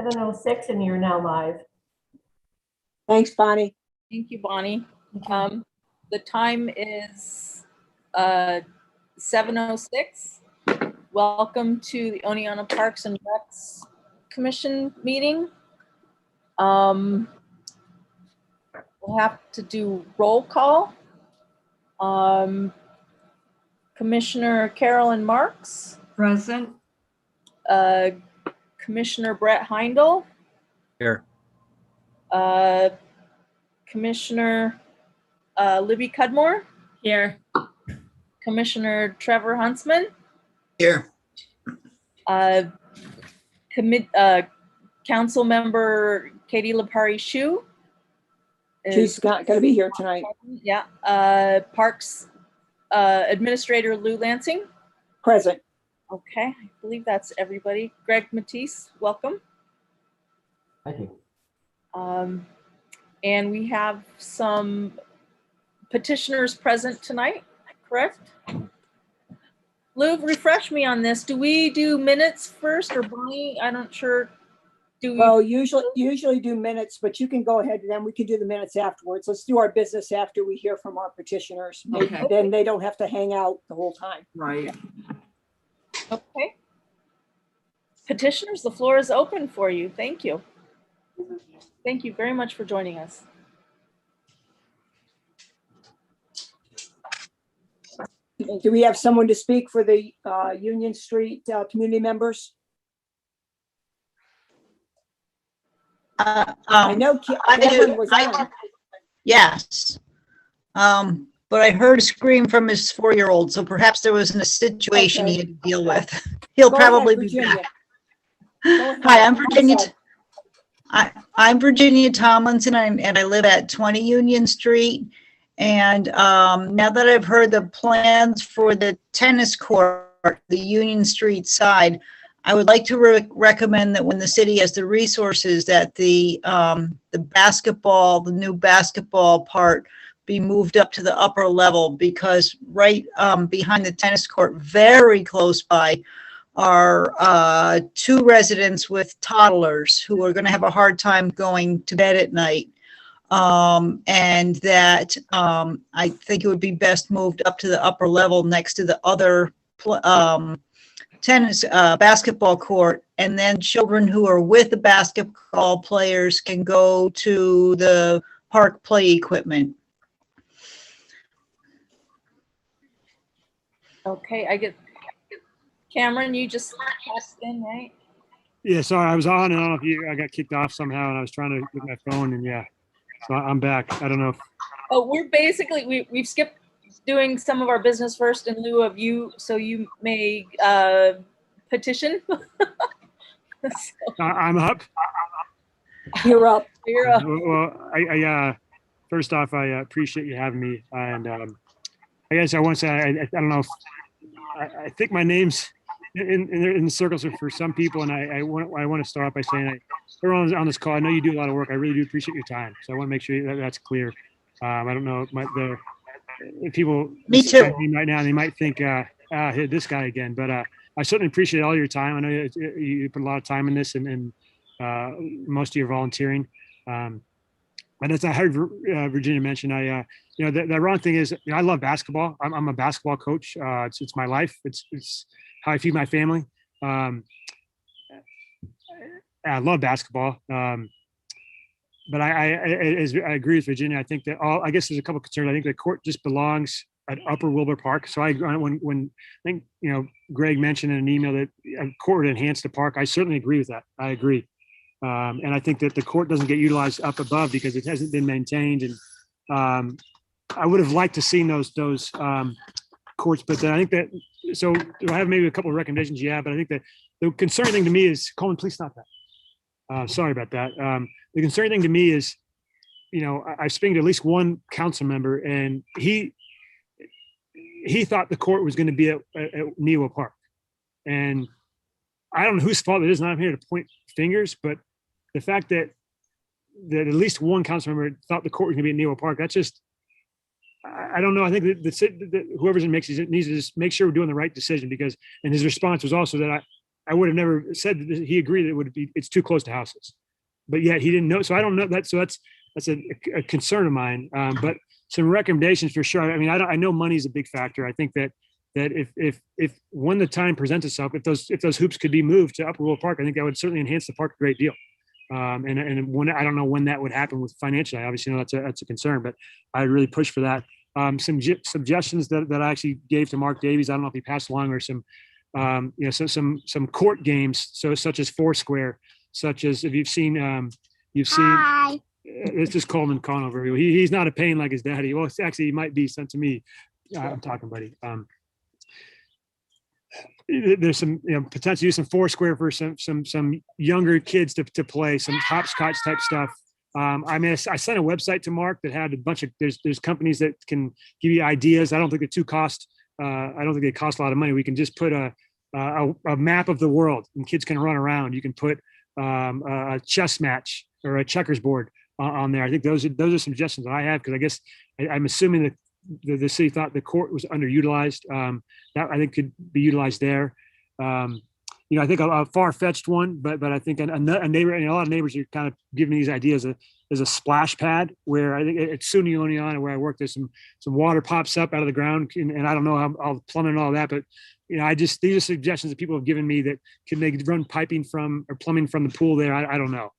7:06 and you're now live. Thanks, Bonnie. Thank you, Bonnie. Okay. The time is 7:06. Welcome to the Oneonta Parks and Recs Commission meeting. We'll have to do roll call. Commissioner Carolyn Marks, Present. Commissioner Brett Heindel, Here. Commissioner Libby Cudmore, Here. Commissioner Trevor Huntsman, Here. Council Member Katie Lipari-Shu. She's not going to be here tonight. Yeah. Parks Administrator Lou Lansing. Present. Okay, I believe that's everybody. Greg Matisse, welcome. Thank you. And we have some petitioners present tonight, correct? Lou, refresh me on this. Do we do minutes first or Bonnie? I'm not sure. Do we? Well, usually do minutes, but you can go ahead and then we can do the minutes afterwards. Let's do our business after we hear from our petitioners. Okay. Then they don't have to hang out the whole time. Right. Okay. Petitioners, the floor is open for you. Thank you. Thank you very much for joining us. Do we have someone to speak for the Union Street community members? I know Kevin was on. Yes. But I heard a scream from his 4-year-old, so perhaps there was a situation he had to deal with. He'll Go ahead, probably be Virginia. back. Go ahead. Hi, I'm Virginia. sorry. I'm Virginia Tomlinson, and I live at 20 Union Street. And now that I've heard the plans for the tennis court, the Union Street side, I would like to recommend that when the city has the resources, that the basketball, the new basketball part, be moved up to the upper level, because right behind the tennis court, very close by, are 2 residents with toddlers who are going to have a hard time going to bed at night. And that I think it would be best moved up to the upper level next to the other tennis basketball court, and then children who are with the basketball players can go to the park play equipment. Okay, I get Cameron, you just passed in, right? Yeah, sorry, I was on and I don't know if I got kicked off somehow and I was trying to get my phone and yeah, so I'm back. I don't know if, Oh, we're basically, we've skipped doing some of our business first in lieu of you, so you may petition. So, I'm up. You're up. you're up. Well, I first off, I appreciate you having me. And I guess I want to say, I don't know if, I think my name's in the circles for some people. And I want to start by saying, everyone on this call, I know you do a lot of work. I really do appreciate your time. So I want to make sure that that's clear. I don't know if people Me too. right now, they might think, hit this guy again, but I certainly appreciate all your time. I know you put a lot of time in this and most of your volunteering. But as I heard Virginia mention, the wrong thing is, I love basketball. I'm a basketball coach. It's my life. It's how I feed my family. I love basketball. But I agree with Virginia. I think that I guess there's a couple of concerns. I think the court just belongs at Upper Wilbur Park. So when I think, Greg mentioned in an email that a court would enhance the park, I certainly agree with that. I agree. And I think that the court doesn't get utilized up above because it hasn't been maintained. And I would have liked to seen those courts, but I think that, so do I have maybe a couple of recommendations? Yeah, but I think that the concerning thing to me is, Coleman, please stop that. Sorry about that. The concerning thing to me is, I've spoken to at least one council member, and he thought the court was going to be at Newa Park. And I don't know whose fault it is, and I'm here to point fingers, but the fact that at least one council member thought the court was going to be at Newa Park, that's just, I don't know. I think that whoever's in mix needs to just make sure we're doing the right decision, because, and his response was also that I would have never said that he agreed it would be, it's too close to houses. But yet he didn't know. So I don't know that. So that's a concern of mine. But some recommendations for sure. I mean, I know money is a big factor. I think that if when the time presents itself, if those hoops could be moved to Upper Willow Park, I think that would certainly enhance the park a great deal. And when, I don't know when that would happen with financially, I obviously know that's a concern, but I really push for that. Some suggestions that I actually gave to Mark Davies. I don't know if he passed along, or some some court games. So such as Foursquare, such as, if you've seen, it's just Coleman Conover. He's not a pain like his daddy. Well, actually, he might be, sent to me. I'm talking, buddy. There's some potential use some Foursquare for some younger kids to play some hopscotch type stuff. I sent a website to Mark that had a bunch of, there's companies that can give you ideas. I don't think I don't think they cost a lot of money. We can just put a map of the world and kids can run around. You can put a chess match or a checkers board on there. I think those are suggestions that I have, because I guess I'm assuming that the city thought the court was underutilized. That I think could be utilized there. I think a far-fetched one, but I think a neighbor, and a lot of neighbors are kind of giving me these ideas. There's a splash pad where I think it's SUNY Oneonta, where I work. There's some water pops up out of the ground, and I don't know how all the plumbing and all that, but these are suggestions that people have given me that can they run piping from or plumbing from the pool there. I don't know.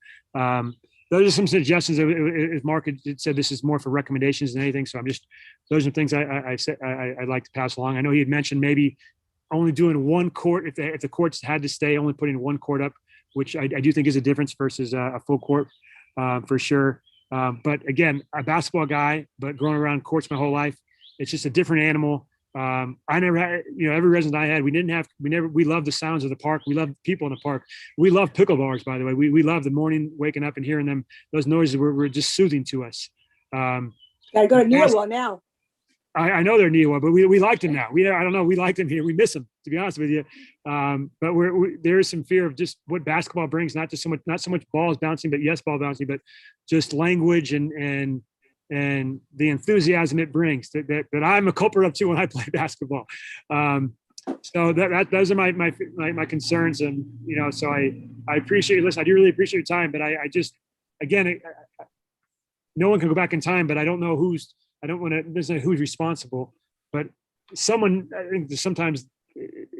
Those are some suggestions. As Mark had said, this is more for recommendations than anything. So those are things I said I'd like to pass along. I know he had mentioned maybe only doing one court if the courts had to stay, only putting one court up, which I do think is a difference versus a full court for sure. But again, a basketball guy, but growing around courts my whole life, it's just a different animal. I never had, every resident I had, we loved the sounds of the park. We loved people in the park. We love pickleballers, by the way. We love the morning waking up and hearing them. Those noises were just soothing to us. Gotta go to Neowah now. I know they're Neowah, but we liked them now. I don't know. We liked them here. We miss them, to be honest with you. But there is some fear of just what basketball brings, not so much balls bouncing, but yes, ball bouncing, but just language and the enthusiasm it brings that I'm a culprit of too when I play basketball. So those are my concerns, and so I appreciate you listening. I do really appreciate your time, but I just, again, no one can go back in time, but I don't know who's responsible, but someone, I think sometimes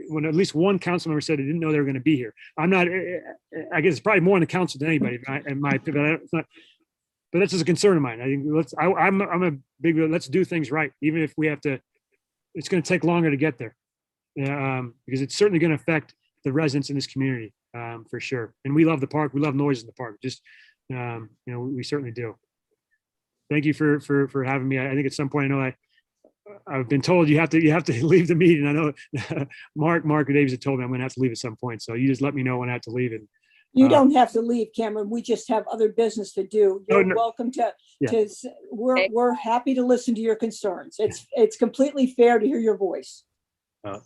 when at least one council member said they didn't know they were going to be here. I guess it's probably more on the council than anybody in my opinion. But that's just a concern of mine. I think I'm a big, let's do things right. Even if we have to, it's going to take longer to get there. Because it's certainly going to affect the residents in this community for sure. And we love the park. We love noise in the park. Just, we certainly do. Thank you for having me. I think at some point, I know I've been told you have to leave the meeting. I know Mark Davies had told me I'm going to have to leave at some point. So you just let me know when I have to leave. And you don't have to leave, Cameron. We just have other business to do. You're welcome to. We're happy to listen to your concerns. It's completely fair to hear your voice.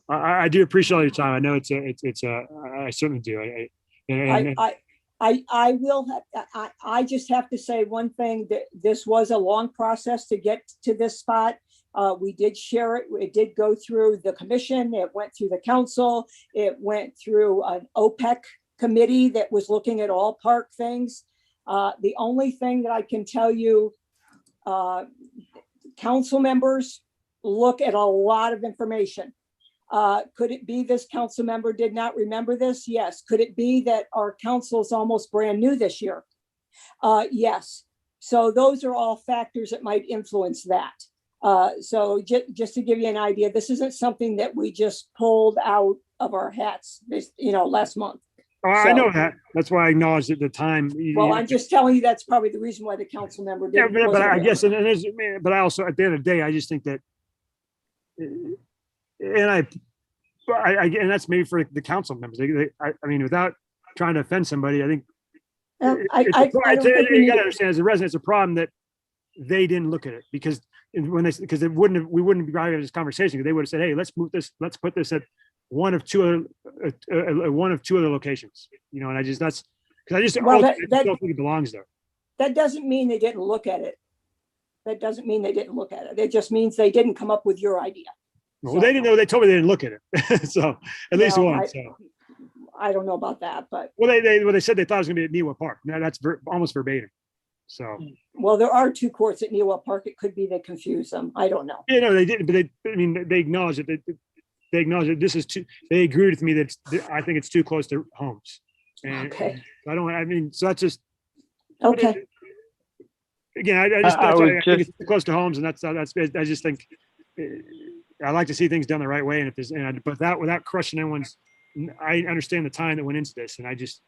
I do appreciate all your time. I know it's I certainly do. I just have to say one thing, that this was a long process to get to this spot. We did share it. It did go through the commission. It went through the council. It went through an OPEC committee that was looking at all park things. The only thing that I can tell you, council members look at a lot of information. Could it be this council member did not remember this? Yes. Could it be that our council is almost brand new this year? Yes. So those are all factors that might influence that. So just to give you an idea, this isn't something that we just pulled out of our hats last month. Oh, I know that. That's why I acknowledged at the time. Well, I'm just telling you that's probably the reason why the council member didn't. Yeah, but I guess, but I also, at the end of the day, I just think that, and that's maybe for the council members. I mean, without trying to offend somebody, I think you got to understand, as a resident, it's a problem that they didn't look at it because we wouldn't be having this conversation, because they would have said, hey, let's move this, let's put this at one of two other locations, and I don't think it belongs there. That doesn't mean they didn't look at it. It just means they didn't come up with your idea. Well, they didn't know. They told me they didn't look at it. So at least one. I don't know about that, but, Well, they said they thought it was gonna be at Niwa Park. Now that's almost verbatim. So, well, there are 2 courts at Newa Park. It could be they confuse them. I don't know. yeah, no, they didn't, but I mean, they acknowledged it. They acknowledged that this is too, they agreed with me that I think it's too close to homes. And Okay. I don't, I mean, so that's just, Okay, again, I I just, that's would why I think it's too close to homes, and that's, I just think, I like to see things done the right way, and if there's, but that, without crushing anyone's, I understand the time that went into this, and I just,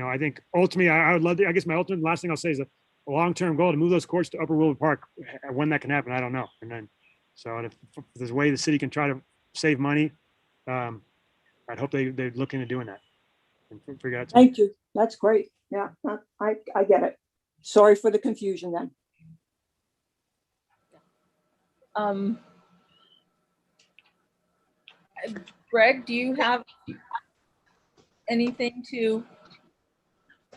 I think ultimately, I would love to, I guess my ultimate, last thing I'll say is a long-term goal to move those courts to Upper Wilbur Park. When that can happen, I don't know. And then, so if there's a way the city can try to save money, I'd hope they look into doing that. And figure out. thank you. That's great. Yeah, I get it. Sorry for the confusion then. Greg, do you have anything to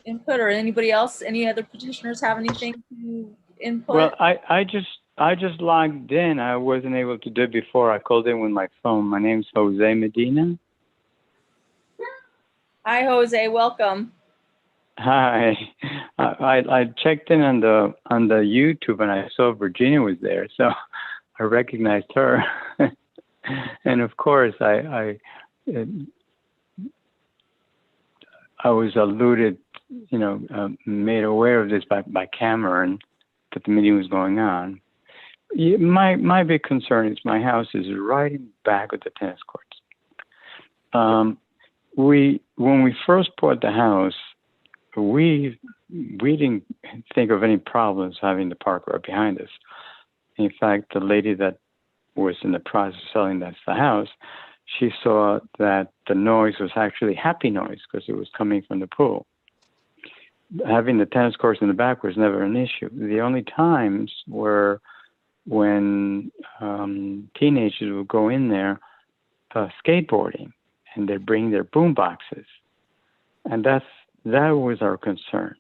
input, or anybody else, any other petitioners have anything to input? Well, I just logged in. I wasn't able to do it before. I called in with my phone. My name's Jose Medina. Hi, Jose, welcome. Hi. I checked in on the YouTube and I saw Virginia was there, so I recognized her. And of course, I was alluded, made aware of this by Cameron that the meeting was going on. My big concern is my house is right in back of the tennis courts. When we first bought the house, we didn't think of any problems having the park right behind us. In fact, the lady that was in the process of selling us the house, she saw that the noise was actually happy noise because it was coming from the pool. Having the tennis courts in the back was never an issue. The only times were when teenagers would go in there skateboarding, and they'd bring their boom boxes. And that was our concern.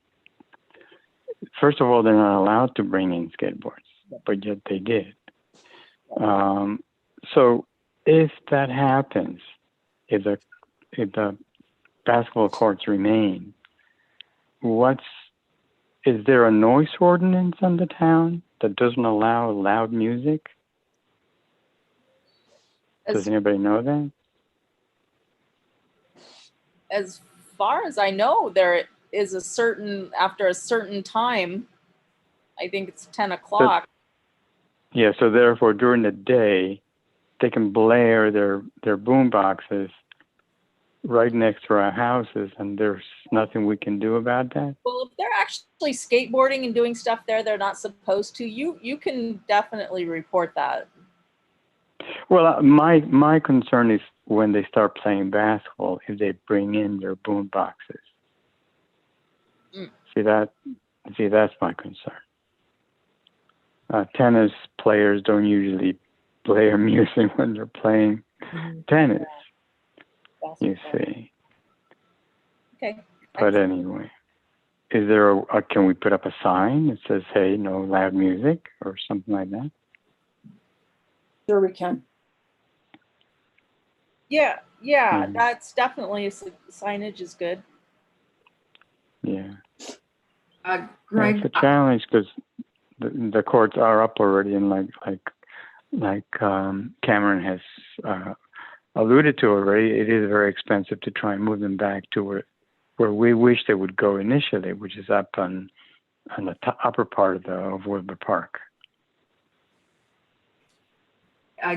First of all, they're not allowed to bring in skateboards, but yet they did. So if that happens, if the basketball courts remain, is there a noise ordinance in the town that doesn't allow loud music? Does anybody know that? As far as I know, there is after a certain time, I think it's 10 o'clock. Yeah, so therefore during the day, they can blare their boom boxes right next to our houses, and there's nothing we can do about that. Well, if they're actually skateboarding and doing stuff there they're not supposed to, you can definitely report that. Well, my concern is when they start playing basketball, if they bring in their boom boxes. See, that's my concern. Tennis players don't usually play music when they're playing tennis, you see. Okay. But anyway, is there can we put up a sign that says, hey, no loud music or something like that? Sure we can. Yeah, that's definitely, signage is good. Yeah. Greg, It's a challenge because the courts are up already, and like Cameron has alluded to already, it is very expensive to try and move them back to where we wish they would go initially, which is up on the upper part of Wilbur Park.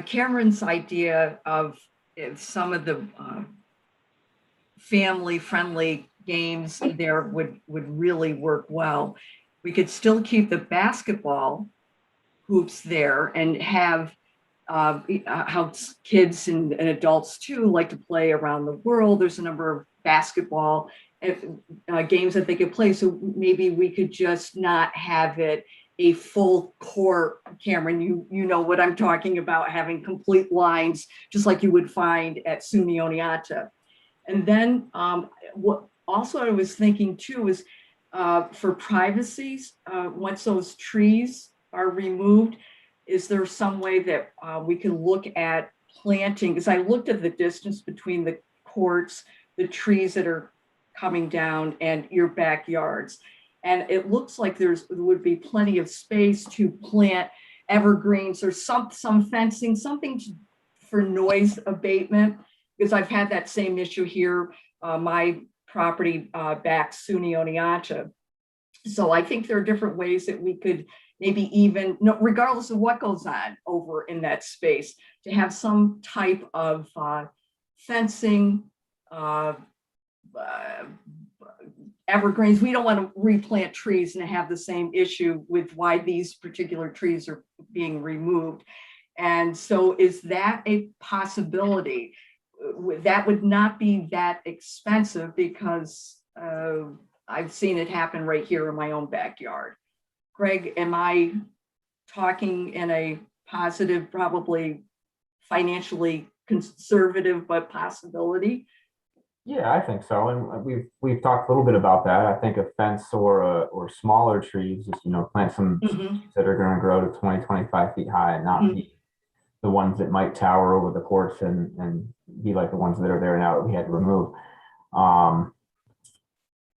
Cameron's idea of some of the family-friendly games there would really work well. We could still keep the basketball hoops there and have how kids and adults too like to play around the world. There's a number of basketball games that they could play. So maybe we could just not have it a full court. Cameron, you know what I'm talking about, having complete lines, just like you would find at SUNY Oneonta. And then what also I was thinking too is for privacy, once those trees are removed, is there some way that we can look at planting? Because I looked at the distance between the courts the trees that are coming down and your backyards. And it looks like there would be plenty of space to plant evergreens or some fencing, something for noise abatement, because I've had that same issue here. My property backs SUNY Oneonta. So I think there are different ways that we could maybe even, regardless of what goes on over in that space, to have some type of fencing, evergreens. We don't want to replant trees and have the same issue with why these particular trees are being removed. And so is that a possibility? That would not be that expensive because I've seen it happen right here in my own backyard. Greg, am I talking in a positive, probably financially conservative, but possibility? Yeah, I think so. And we've talked a little bit about that. I think a fence or smaller trees, just, plant some trees that are going to grow to 20, 25 feet high and not be the ones that might tower over the courts and be like the ones that are there now that we had to remove.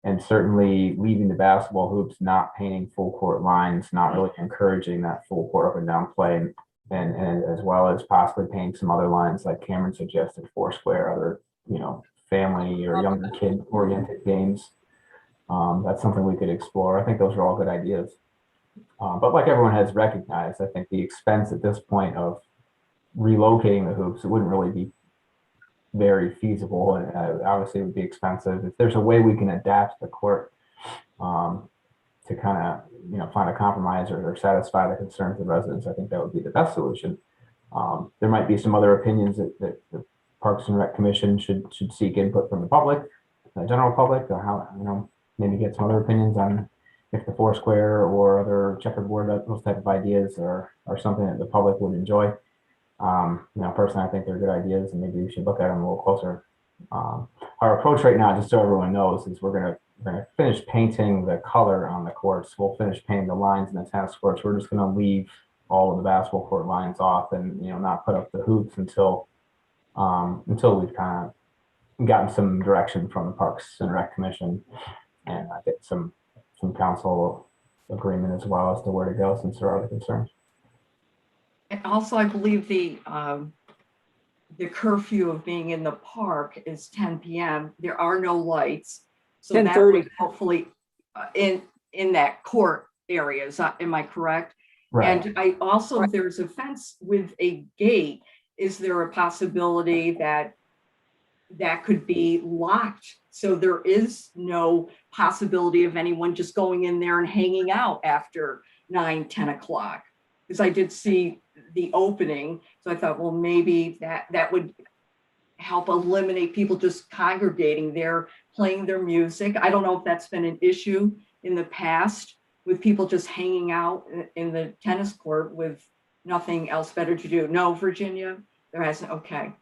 And certainly leaving the basketball hoops, not painting full court lines, not really encouraging that full court up and down play, and as well as possibly painting some other lines like Cameron suggested, Foursquare, other, family or younger kid oriented games. That's something we could explore. I think those are all good ideas. But like everyone has recognized, I think the expense at this point of relocating the hoops, it wouldn't really be very feasible, and obviously it would be expensive. If there's a way we can adapt the court to kind of find a compromise or satisfy the concerns of the residents, I think that would be the best solution. There might be some other opinions that the Parks and Rec Commission should seek input from the public, the general public, or how maybe get some other opinions on if the Foursquare or other checkerboard, those type of ideas are something that the public would enjoy. Personally, I think they're good ideas, and maybe we should look at them a little closer. Our approach right now, just so everyone knows, is we're gonna finish painting the color on the courts. We'll finish painting the lines in the tennis courts. We're just gonna leave all of the basketball court lines off, and not put up the hoops until we've kind of gotten some direction from the Parks and Rec Commission, and I get some council agreement as well as to where to go, since there are other concerns. And also, I believe the curfew of being in the park is 10 p.m. There are no lights, so that 10:30. would hopefully in that court area. Am I correct? Right. And I also, if there's a fence with a gate, is there a possibility that could be locked? So there is no possibility of anyone just going in there and hanging out after 9, 10 o'clock. Because I did see the opening. So I thought, well, maybe that would help eliminate people just congregating there, playing their music. I don't know if that's been an issue in the past with people just hanging out in the tennis court with nothing else better to do. No, Virginia, there hasn't. Okay.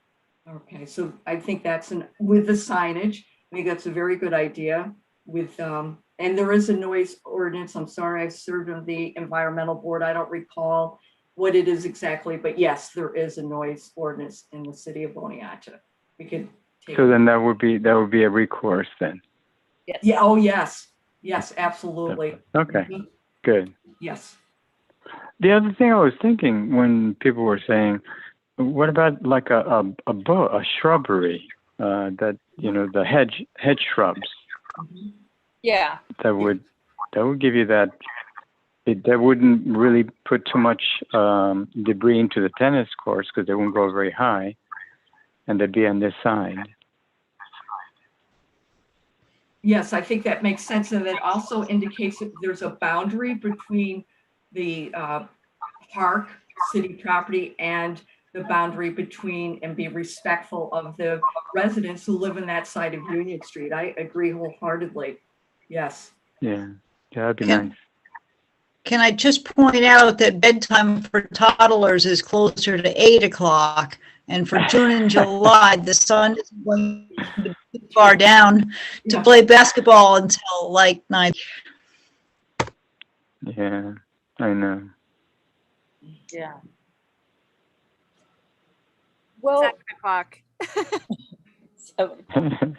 So I think that's with the signage. I think that's a very good idea with, and there is a noise ordinance. I'm sorry, I've served on the environmental board. I don't recall what it is exactly, but yes, there is a noise ordinance in the city of Oneonta. We could take. So then that would be a recourse then. Yes. Yeah. Oh, yes. Yes, absolutely. Okay, Mhm. good. Yes. The other thing I was thinking when people were saying, what about like a shrubbery, that, the hedge shrubs Yeah. that would give you that, that wouldn't really put too much debris into the tennis courts because they won't go very high, and they'd be on this side. Yes, I think that makes sense. And that also indicates that there's a boundary between the park, city property, and the boundary between, and be respectful of the residents who live in that side of Union Street. I agree wholeheartedly. Yes. Yeah, that'd be Yeah. nice. Can I just point out that bedtime for toddlers is closer to 8 o'clock, and for June and July, the sun isn't going to be too far down to Yeah. play basketball until like 9. Yeah, I know. Yeah. Well, 7 o'clock. 7.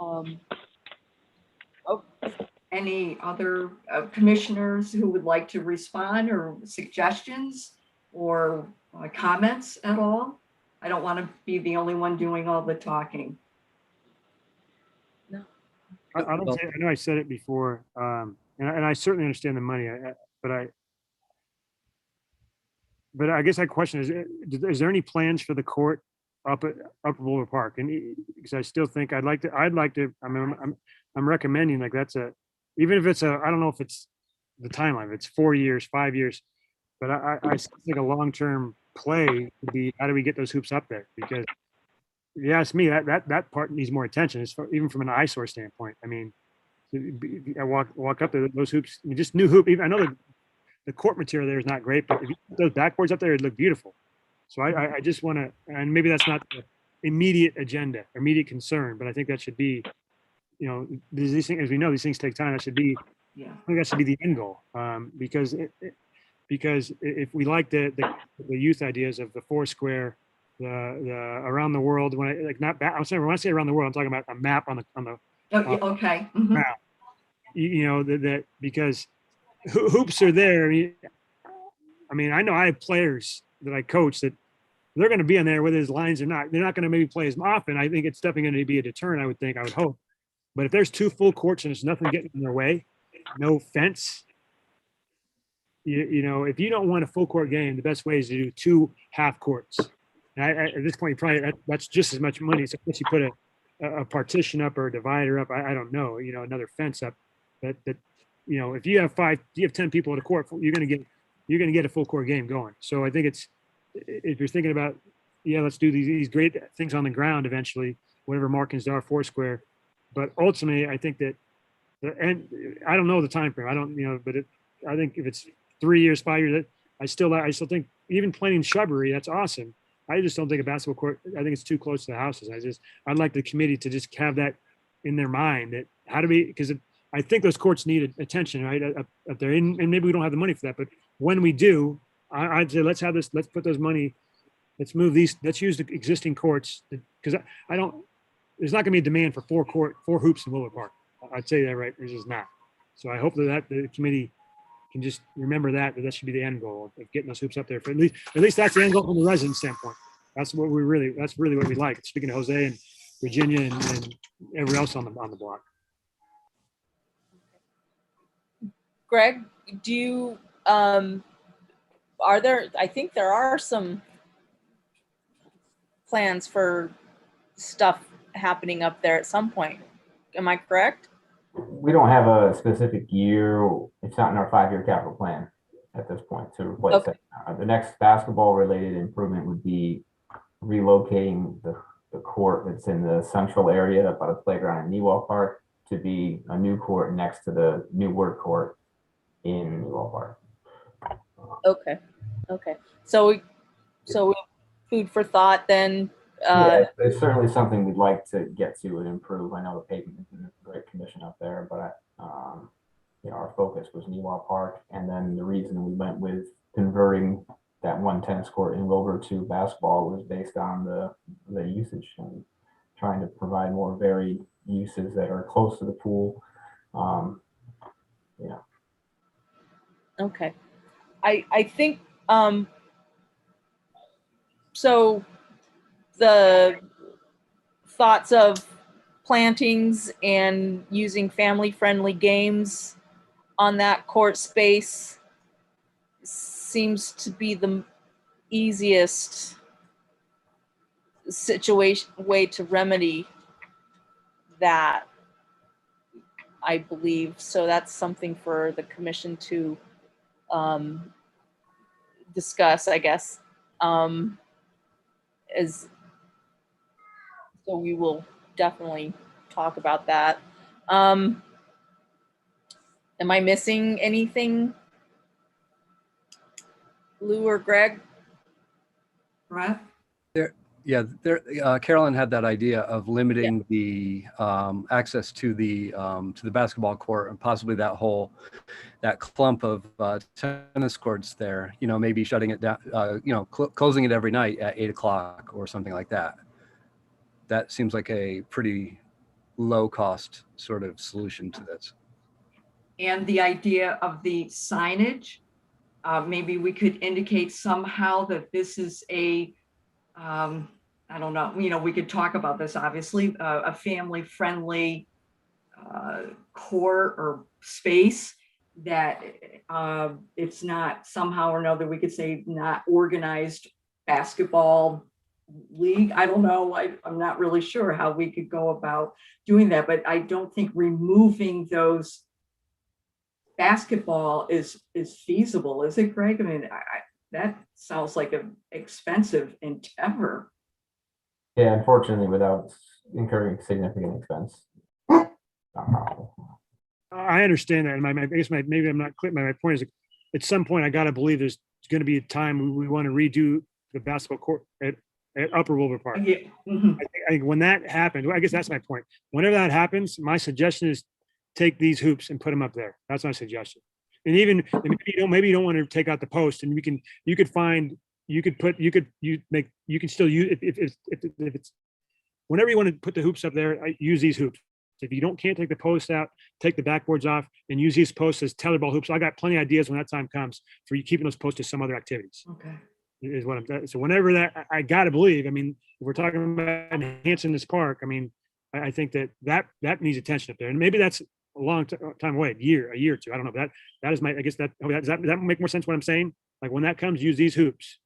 Um, Any other commissioners who would like to respond or suggestions or comments at all? I don't want to be the only one doing all the talking. I don't say, I know I said it before, and I certainly understand the money, but I guess my question is there any plans for the court up at Upper Boulevard Park? And because I still think I'd like to, I mean, I'm recommending like even if it's I don't know if it's the timeline, if it's 4 years, 5 years, but I still think a long-term play would be, how do we get those hoops up there? Because if you ask me, that part needs more attention, even from an eyesore standpoint. I mean, I walk up there, those hoops, I mean, just new hoop. Even I know the court material there is not great, but if you put those backboards up there, it'd look beautiful. So I just want to, and maybe that's not the immediate agenda, immediate concern, but I think that should be, you know, these things, as we know, these things take time. That should be, Yeah. I think that should be the end goal, because if we like the youth ideas of the Foursquare, the around the world, when I'm saying when I say around the world, I'm talking about a map on the Oh, yeah, okay. Mhm. map. You know that because hoops are there. I mean, I know I have players that I coach that they're going to be on there whether there's lines or not. They're not going to maybe play as often. I think it's definitely going to be a deterrent. I would hope. But if there's 2 full courts and there's nothing getting in their way, no fence, you know, if you don't want a full court game, the best way is to do 2 half courts. And at this point, that's just as much money. So once you put a partition up or a divider up, I don't know, you know, another fence up. That you know, if you have 10 people at a court, you're going to get a full court game going. So I think if you're thinking about, yeah, let's do these great things on the ground eventually, whatever markings there are, Foursquare. But ultimately, I think that, and I don't know the time frame. I don't, you know, but I think if it's 3 years, 5 years, I still think even planting shrubbery, that's awesome. I just don't think a basketball court, I think it's too close to the houses. I'd like the committee to just have that in their mind, that how do we, because I think those courts need attention, right, up there. And maybe we don't have the money for that, but when we do, I'd say let's put those money, let's use the existing courts, because there's not going to be a demand for 4 hoops in Willow Park. I'd say that, right? There's just not. So I hope that the committee can just remember that should be the end goal of getting those hoops up there. For at least that's the end goal from the resident standpoint. That's really what we like. Speaking of Jose and Virginia and everyone else on the block. Greg, do you, I think there are some plans for stuff happening up there at some point. Am I correct? We don't have a specific year. It's not in our 5-year capital plan at this point to replace Okay. it. The next basketball related improvement would be relocating the court that's in the central area by the playground in Newell Park to be a new court next to the new word court in Newell Park. Okay. So food for thought then. Yeah, it's certainly something we'd like to get to and improve. I know the pavement is in great condition up there, but you know, our focus was Newell Park, and then the reason we went with converting that one tennis court in Wilbur to basketball was based on the usage and trying to provide more varied uses that are close to the pool. Yeah. Okay. I think so the thoughts of plantings and using family-friendly games on that court space seems to be the easiest way to remedy that, I believe. So that's something for the commission to discuss, I guess. So we will definitely talk about that. Am I missing anything, Lou or Greg? Brett? Carolyn had that idea of limiting the access to the basketball court and possibly that clump of tennis courts there. You know, maybe shutting it down. Closing it every night at 8 o'clock or something like that. That seems like a pretty low cost sort of solution to this. And the idea of the signage, maybe we could indicate somehow that this is a, I don't know, we could talk about this, obviously, a family-friendly court or space, that it's not somehow or another, we could say, not organized basketball league. I don't know. I'm not really sure how we could go about doing that, but I don't think removing those basketball is feasible, is it, Greg? I mean, that sounds like an expensive endeavor. Yeah, unfortunately, without incurring significant expense. Not possible. I understand that. And I guess maybe I'm not clear. My point is, at some point, I got to believe there's going to be a time we want to redo the basketball court at Upper Wilbur Park. Yeah. Mhm. I think when that happens, I guess that's my point. Whenever that happens, my suggestion is take these hoops and put them up there. That's my suggestion. And even maybe you don't want to take out the post, and you can still use if it's whenever you want to put the hoops up there, use these hoops. If you can't take the posts out, take the backboards off and use these posts as tetherball hoops. I got plenty of ideas when that time comes for you keeping those posts to some other activities. Okay. Is what I'm. So whenever that, I gotta believe. I mean, if we're talking about enhancing this park, I mean, I think that needs attention up there, and maybe that's a long time away, a year or two. I don't know. But that is my. I guess does that make more sense? What I'm saying, like when that comes, use these hoops,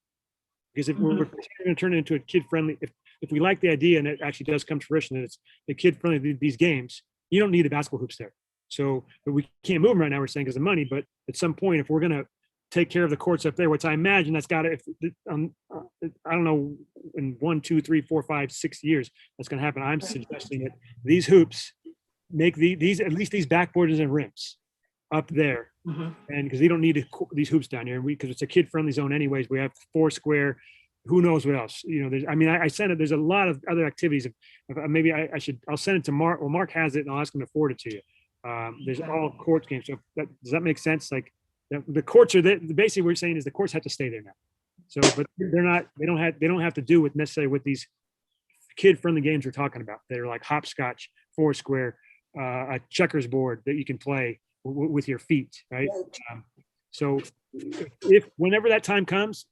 because if we're going to turn it into a kid friendly, if we like the idea and it actually does come to fruition, and it's the kid friendly these games, you don't need the basketball hoops there. So, but we can't move them right now. We're saying because of money, but at some point, if we're going to take care of the courts up there, which I imagine that's got to, I don't know, in 1, 2, 3, 4, 5, 6 years, that's going to happen. I'm suggesting that these hoops make these at least these backboards and rims up there, and because you don't need these hoops down here, because it's a kid-friendly zone anyways. We have Foursquare, who knows what else? I sent it. There's a lot of other activities. Maybe I'll send it to Mark. Well, Mark has it, and I'll ask him to forward it to you. There's all court games. So does that make sense? Like, the courts are there. Basically, what we're saying is the courts have to stay there now. So, but they're not. They don't have to do with necessarily with these kid-friendly games we're talking about. They're like hopscotch, Foursquare, a checkers board that you can play with your feet, right? So, if whenever that time comes,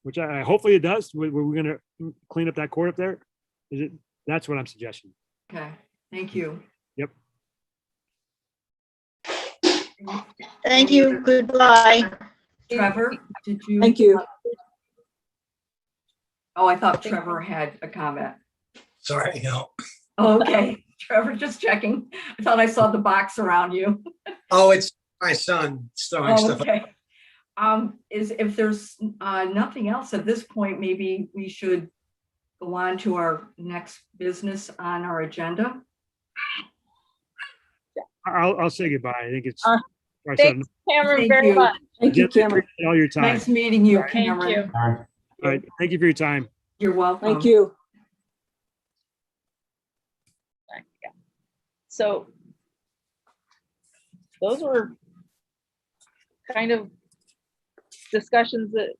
which I hopefully it does, we're going to clean up that court up there. That's what I'm suggesting. Okay. Thank you. Yep. Thank you. Goodbye. Trevor, did you? Thank you. Oh, I thought Trevor had a comment. Sorry, no. Oh, okay. Trevor, just checking. I thought I saw the box around you. Oh, it's my son throwing stuff. Okay. If there's nothing else at this point, maybe we should go on to our next business on our agenda. I'll say goodbye. I think it's. Thanks, Cameron, Thank very you. much. Thank you, Cameron. All your time. Nice meeting you, Thank Cameron. you. All right. Thank you for your time. You're welcome. Thank you. So those were kind of discussions that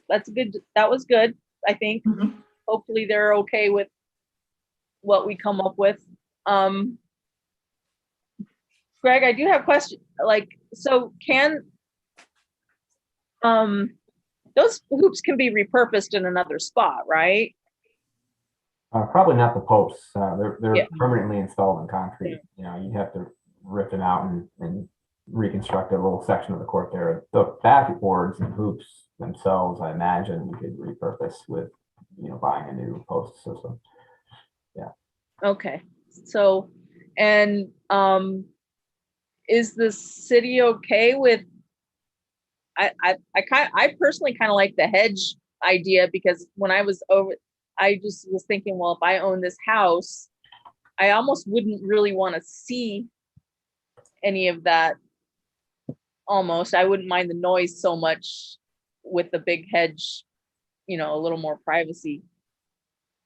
that's good. That was good, I think. Mhm. Hopefully they're okay with what we come up with. Greg, I do have a question. So can those hoops can be repurposed in another spot, right? Probably not the posts. They're Yeah. permanently installed in concrete. You'd have to rip them out and reconstruct a little section of the court there. The backboards and hoops themselves, I imagine we could repurpose with, buying a new post system. Yeah. Okay. So, and is the city okay with? I personally kind of like the hedge idea, because when I was over, I just was thinking, well, if I own this house, I almost wouldn't really want to see any of that. Almost, I wouldn't mind the noise so much with the big hedge, a little more privacy,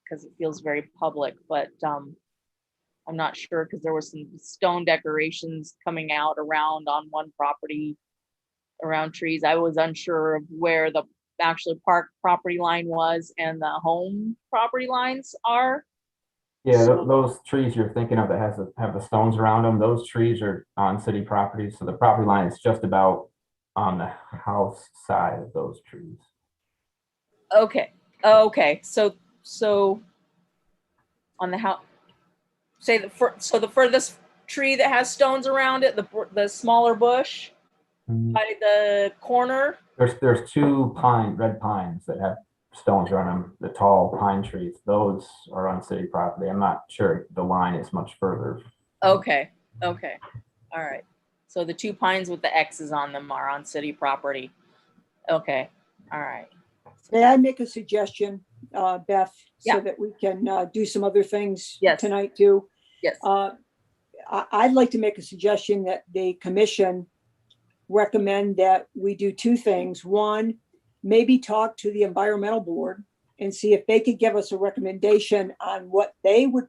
because it feels very public. But I'm not sure, because there were some stone decorations coming out around on one property around trees. I was unsure of where the actual park property line was and the home property lines are. Yeah, those trees you're thinking of that have the stones around them, those trees are on city property, so the property line is just about on the house side of those trees. Okay, okay, so on the house, say so the furthest tree that has stones around it, the smaller bush by the corner. There's two red pines that have stones around them, the tall pine trees. Those are on city property. I'm not sure the line is much further. Okay, okay, all right. So the two pines with the X's on them are on city property. Okay, all right. May I make a suggestion, Beth, Yeah. so that we can do some other things Yes. tonight too? Yes. I'd like to make a suggestion that the commission recommend that we do two things. One, maybe talk to the environmental board and see if they could give us a recommendation on what they would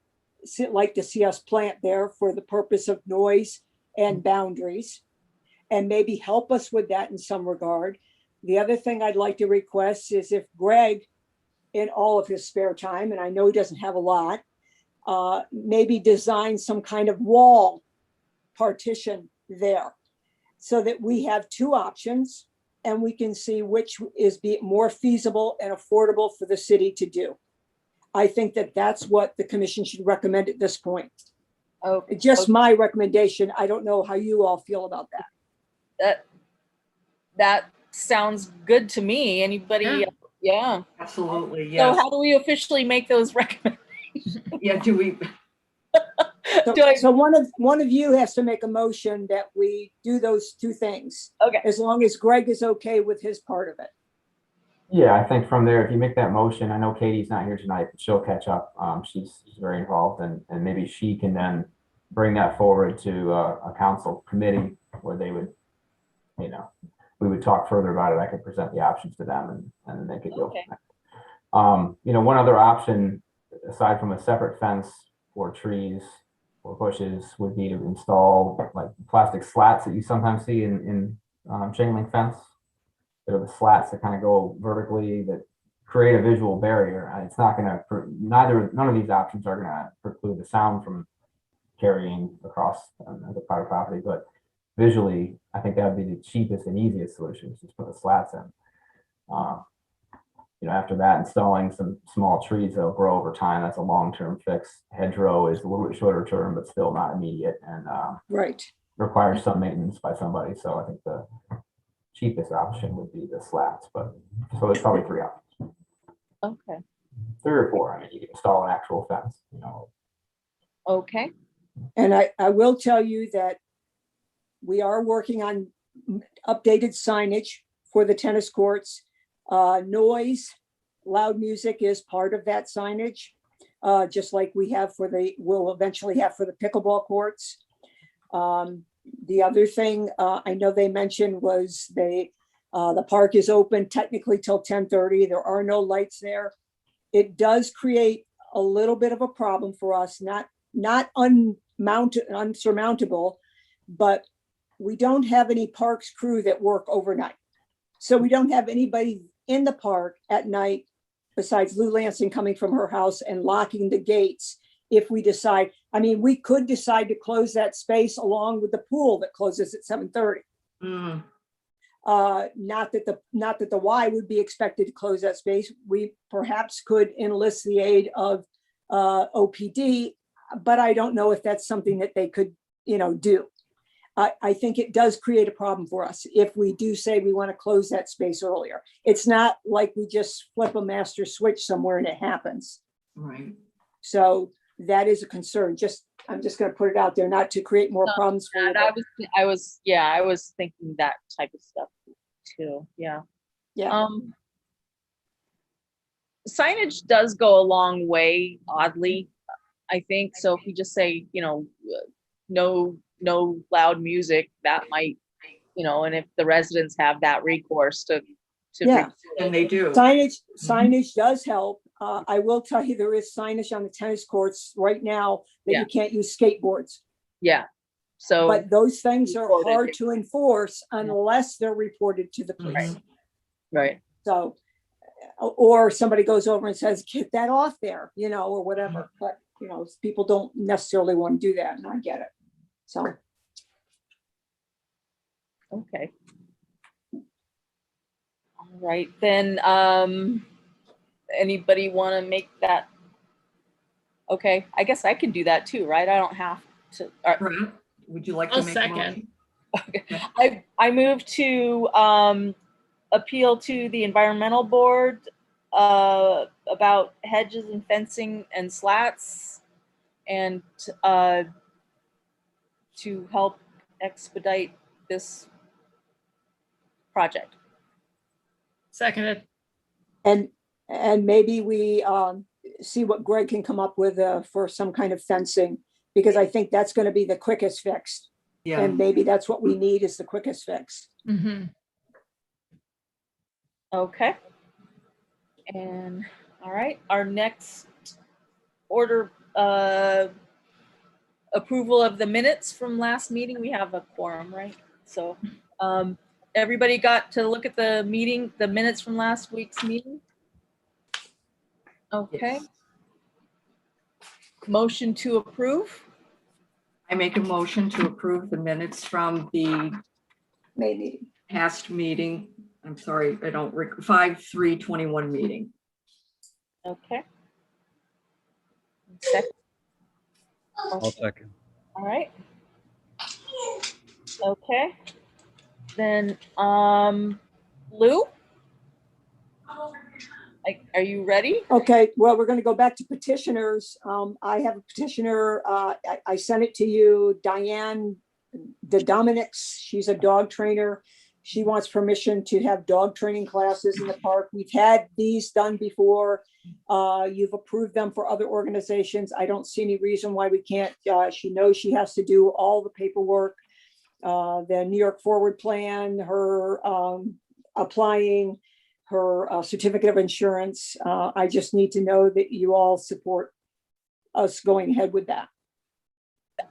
like to see us plant there for the purpose of noise and boundaries, and maybe help us with that in some regard. The other thing I'd like to request is if Greg, in all of his spare time, and I know he doesn't have a lot, maybe design some kind of wall partition there so that we have two options and we can see which is more feasible and affordable for the city to do. I think that that's what the commission should recommend at this point. Okay. Just my recommendation. I don't know how you all feel about that. That sounds good to me. Anybody? Yeah. Absolutely, yes. So how do we officially make those recommendations? Yeah, do we, So one of you has to make a motion that we do those two things, Okay. as long as Greg is okay with his part of it. Yeah, I think from there, if you make that motion, I know Katie's not here tonight, but she'll catch up. She's very involved, and maybe she can then bring that forward to a council committee where they would, we would talk further about it. I could present the options to them and they could go. Okay. One other option, aside from a separate fence for trees or bushes, would be to install like plastic slats that you sometimes see in chain link fence. They're the slats that kind of go vertically that create a visual barrier. It's not going to, none of these options are going to preclude the sound from carrying across the private property, but visually, I think that would be the cheapest and easiest solution, just put the slats in. After that, installing some small trees that'll grow over time. That's a long-term fix. Hedgerow is a little bit shorter term, but still not immediate and Right. requires some maintenance by somebody. So I think the cheapest option would be the slats, but so there's probably three options. Okay. 3 or 4. I mean, you can install an actual fence, Okay. And I will tell you that we are working on updated signage for the tennis courts. Noise, loud music is part of that signage, just like we'll eventually have for the pickleball courts. The other thing I know they mentioned was the park is open technically till 10:30. There are no lights there. It does create a little bit of a problem for us, not unsurmountable, but we don't have any parks crew that work overnight. So we don't have anybody in the park at night besides Lou Lansing coming from her house and locking the gates. If we decide, we could decide to close that space along with the pool that closes at 7:30. Not that the Y would be expected to close that space. We perhaps could enlist the aid of OPD, but I don't know if that's something that they could, do. I think it does create a problem for us if we do say we want to close that space earlier. It's not like we just flip a master switch somewhere and it happens. right, So that is a concern. I'm just going to put it out there, not to create more problems for you. And I was thinking that type of stuff too. Yeah. Yeah. Signage does go a long way, oddly, I think. So if we just say, no loud music, that might, and if the residents have that recourse to Yeah. and they do. Signage does help. I will tell you, there is signage on the tennis courts right now that Yeah. you can't use skateboards. Yeah. So But those things are Reported. hard to enforce unless they're reported to the police. right. So, or somebody goes over and says, get that off there, or whatever. But you know, people don't necessarily want to do that, and I get it. So, Okay. All right, then, anybody want to make that? Okay, I guess I can do that too, right? I don't have to. Brett, would you like to I'll make a second. motion? Okay. I move to appeal to the environmental board about hedges and fencing and slats, and to help expedite this project. Seconded. and maybe we see what Greg can come up with for some kind of fencing, because I think that's going to be the quickest fix. Yeah, And maybe that's what we need, is the quickest fix. Mm-hmm. Okay. And, all right, our next order, approval of the minutes from last meeting. We have a quorum, right? So, everybody got to look at the meeting, the minutes from last week's meeting? Okay. Yes. Motion to approve? I make a motion to approve the minutes from the Maybe. past meeting. I'm sorry, I don't, 5/3/21 meeting. Okay. Second. I'll second. All right. Okay. Then, Lou? Are you ready? Okay, well, we're going to go back to petitioners. I have a petitioner. I sent it to you, Diane the Dominics. She's a dog trainer. She wants permission to have dog training classes in the park. We've had these done before. You've approved them for other organizations. I don't see any reason why we can't. She knows she has to do all the paperwork, the New York Forward Plan, her applying, her certificate of insurance. I just need to know that you all support us going ahead with that.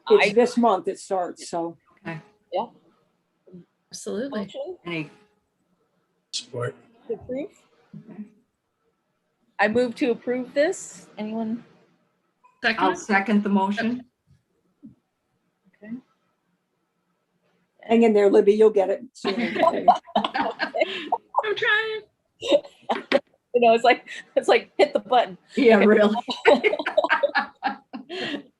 It's this month it starts, so. Yeah. Absolutely. Motion Any, Support. to approve? okay. I move to approve this. Anyone? I'll Second. second the motion. Okay. Hang in there, Libby, you'll get it sooner. I'm trying. You know, it's like hit the button. Yeah, really.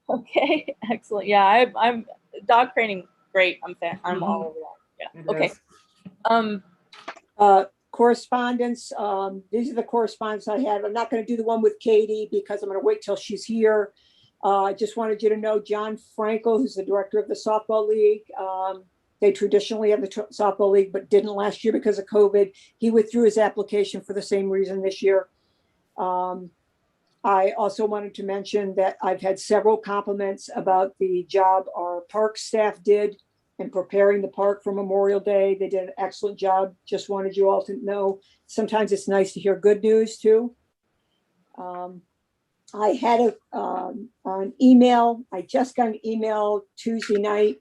Okay, excellent. Yeah, I'm dog training. Great. I'm all over that. It Yeah. Okay. is. Correspondence, these are the correspondence I had. I'm not going to do the one with Katie because I'm going to wait till she's here. I just wanted you to know John Frankel, who's the director of the softball league. They traditionally have the softball league, but didn't last year because of COVID. He withdrew his application for the same reason this year. I also wanted to mention that I've had several compliments about the job our park staff did in preparing the park for Memorial Day. They did an excellent job. Just wanted you all to know, sometimes it's nice to hear good news too. I had an email. I just got an email Tuesday night.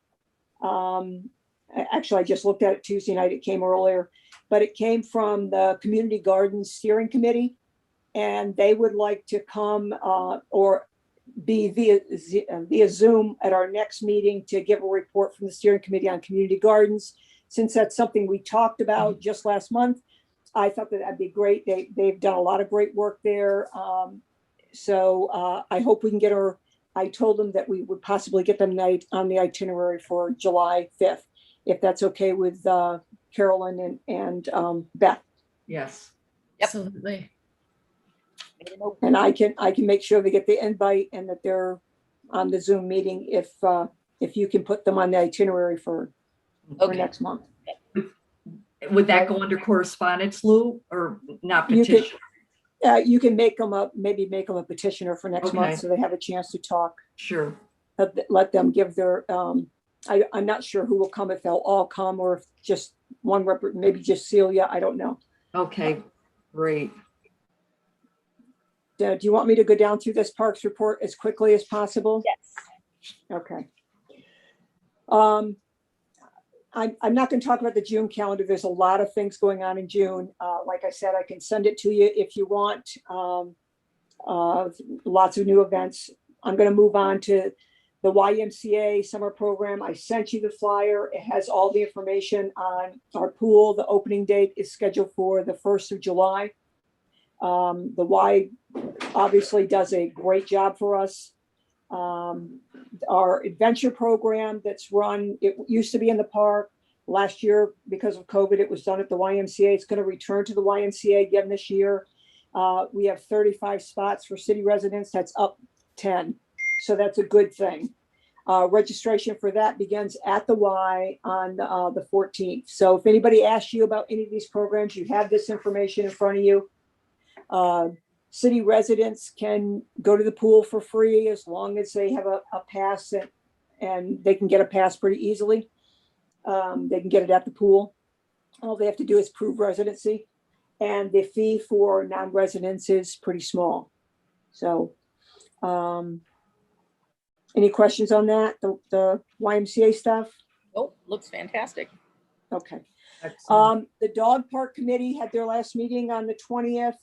Actually, I just looked at it Tuesday night. It came earlier, but it came from the Community Gardens Steering Committee, and they would like to come or be via Zoom at our next meeting to give a report from the steering committee on community gardens. Since that's something we talked about just last month, I thought that that'd be great. They've done a lot of great work there. So I hope we can get her. I told them that we would possibly get them on the itinerary for July 5th, if that's okay with Carolyn and Beth. Yes. Absolutely. And I can make sure they get the invite and that they're on the Zoom meeting if you can put them on the itinerary for Okay. next month. Would that go under correspondence, Lou, or not You could- petition? You can maybe make them a petitioner for next Okay. month so they have a chance to talk. Sure. Let them give their, I'm not sure who will come, if they'll all come or if just one maybe just Celia, I don't know. Okay, great. Do you want me to go down through this parks report as quickly as possible? Yes. Okay. I'm not going to talk about the June calendar. There's a lot of things going on in June. Like I said, I can send it to you if you want. Lots of new events. I'm going to move on to the YMCA summer program. I sent you the flyer. It has all the information on our pool. The opening date is scheduled for the 1st of July. The Y obviously does a great job for us. Our adventure program that's run, it used to be in the park. Last year, because of COVID, it was done at the YMCA. It's going to return to the YMCA again this year. We have 35 spots for city residents. That's up 10. So that's a good thing. Registration for that begins at the Y on the 14th. So if anybody asks you about any of these programs, you have this information in front of you. City residents can go to the pool for free as long as they have a pass, and they can get a pass pretty easily. They can get it at the pool. All they have to do is prove residency, and the fee for non-residents is pretty small. So, any questions on that? The YMCA stuff? Nope, looks fantastic. Okay. Excellent. The dog park committee had their last meeting on the 20th.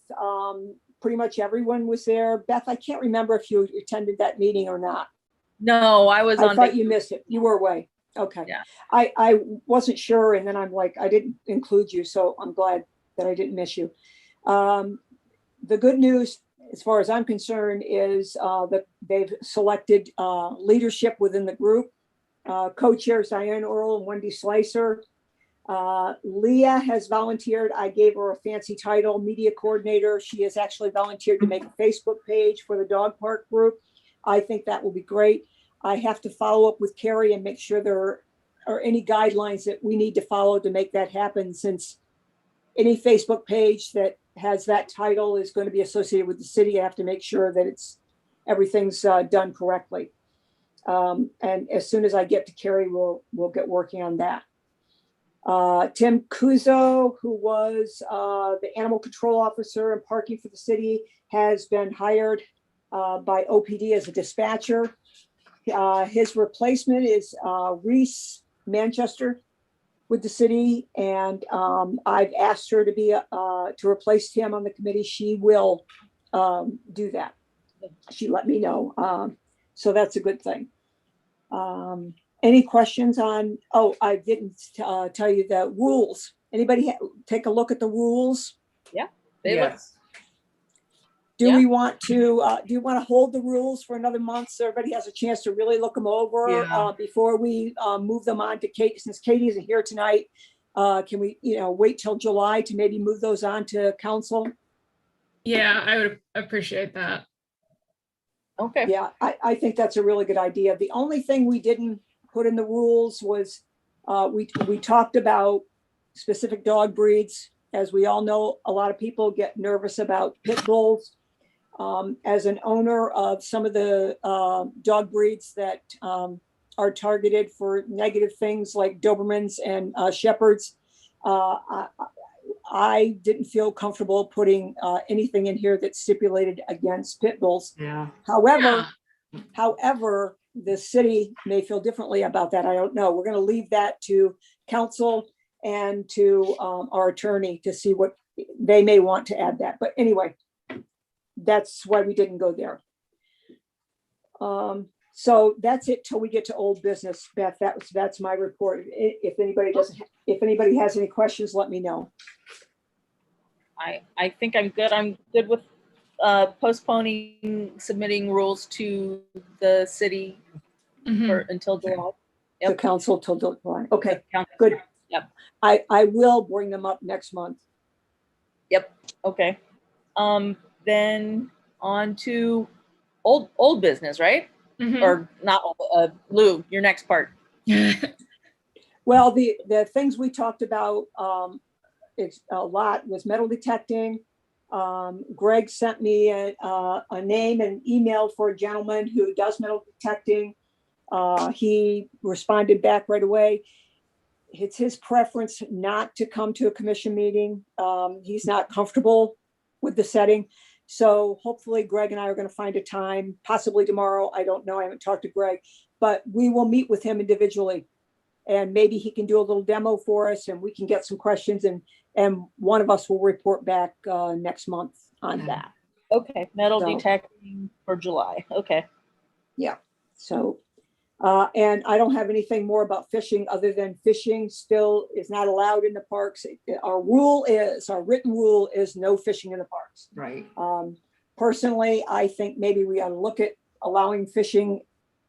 Pretty much everyone was there. Beth, I can't remember if you attended that meeting or not. No, I was I on. thought you missed it. You were away. Okay. Yeah. I wasn't sure, and then I'm like, I didn't include you, so I'm glad that I didn't miss you. The good news, as far as I'm concerned, is that they've selected leadership within the group. Co-chairs Diane Earl and Wendy Slicer. Leah has volunteered. I gave her a fancy title, media coordinator. She has actually volunteered to make a Facebook page for the dog park group. I think that will be great. I have to follow up with Carrie and make sure there are any guidelines that we need to follow to make that happen, since any Facebook page that has that title is going to be associated with the city. I have to make sure that everything's done correctly. And as soon as I get to Carrie, we'll get working on that. Tim Kuzo, who was the animal control officer and parking for the city, has been hired by OPD as a dispatcher. His replacement is Reese Manchester with the city, and I've asked her to replace him on the committee. She will do that. She let me know. So that's a good thing. Any questions on, I didn't tell you the rules. Anybody take a look at the rules? They look, Yes. Do Yeah. we want to, do you want to hold the rules for another month so everybody has a chance to really look them over Yeah. before we move them on to Kate? Since Katie isn't here tonight, can we, wait till July to maybe move those on to council? Yeah, I would appreciate that. okay. Yeah, I think that's a really good idea. The only thing we didn't put in the rules was, we talked about specific dog breeds. As we all know, a lot of people get nervous about pit bulls. As an owner of some of the dog breeds that are targeted for negative things like Dobermans and Shepherds, I didn't feel comfortable putting anything in here that stipulated against pit bulls. Yeah. However, the city may feel differently about that. I don't know. We're going to leave that to council and to our attorney to see what they may want to add that. But anyway, that's why we didn't go there. So that's it till we get to old business. Beth, that's my report. If anybody has any questions, let me know. I think I'm good. I'm good with postponing submitting rules to the city Mhm. until July. The council till July. Okay, Council. good. Yep. I will bring them up next month. Okay. Then on to old business, right? Mhm. Or not, Lou, your next part. Well, the things we talked about, it's a lot, was metal detecting. Greg sent me a name and email for a gentleman who does metal detecting. He responded back right away. It's his preference not to come to a commission meeting. He's not comfortable with the setting. So hopefully Greg and I are going to find a time, possibly tomorrow. I don't know. I haven't talked to Greg, but we will meet with him individually. And maybe he can do a little demo for us and we can get some questions, and one of us will report back next month on that. Okay, metal So- detecting for July. Okay. So, and I don't have anything more about fishing other than fishing still is not allowed in the parks. Our written rule is no fishing in the parks. Right. Personally, I think maybe we ought to look at allowing fishing